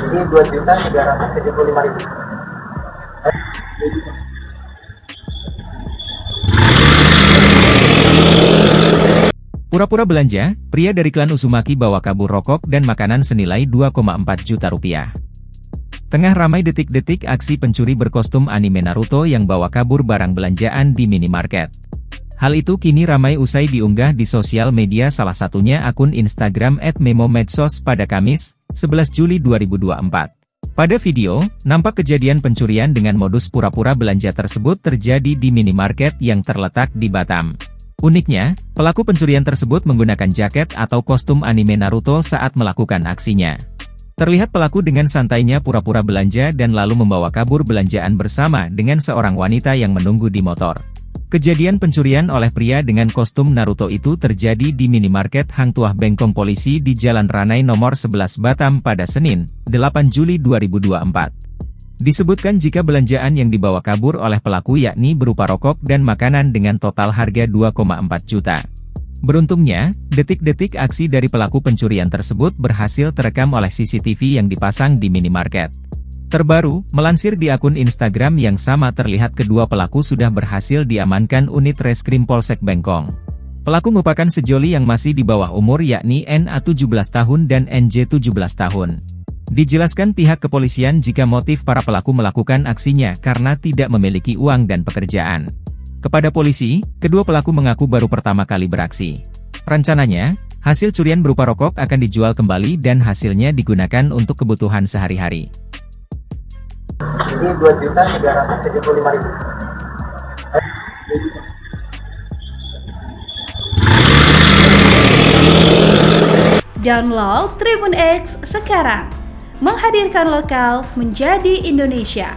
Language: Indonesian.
Ini 2.375.000. Pura-pura belanja, pria dari klan Uzumaki bawa kabur rokok dan makanan senilai 2,4 juta rupiah. Tengah ramai detik-detik aksi pencuri berkostum anime Naruto yang bawa kabur barang belanjaan di minimarket. Hal itu kini ramai usai diunggah di sosial media, salah satunya akun Instagram @memomedsos pada Kamis, 11 Juli 2024. Pada video, nampak kejadian pencurian dengan modus pura-pura belanja tersebut terjadi di minimarket yang terletak di Batam. Uniknya, pelaku pencurian tersebut menggunakan jaket atau kostum anime Naruto saat melakukan aksinya. Terlihat pelaku dengan santainya pura-pura belanja dan lalu membawa kabur belanjaan bersama dengan seorang wanita yang menunggu di motor. Kejadian pencurian oleh pria dengan kostum Naruto itu terjadi di minimarket Hang Tuah Bengkong Polisi di Jalan Ranai nomor 11 Batam pada Senin, 8 Juli 2024. Disebutkan jika belanjaan yang dibawa kabur oleh pelaku yakni berupa rokok dan makanan dengan total harga 2,4 juta. Beruntungnya, detik-detik aksi dari pelaku pencurian tersebut berhasil terekam oleh CCTV yang dipasang di minimarket. Terbaru, melansir di akun Instagram yang sama terlihat kedua pelaku sudah berhasil diamankan unit Reskrim Polsek Bengkong. Pelaku merupakan sejoli yang masih di bawah umur yakni NA 17 tahun dan NJ 17 tahun. Dijelaskan pihak kepolisian jika motif para pelaku melakukan aksinya karena tidak memiliki uang dan pekerjaan. Kepada polisi, kedua pelaku mengaku baru pertama kali beraksi. Rencananya, hasil curian berupa rokok akan dijual kembali dan hasilnya digunakan untuk kebutuhan sehari-hari. Ini 2.375.000. Download Tribun X sekarang. Menghadirkan lokal menjadi Indonesia.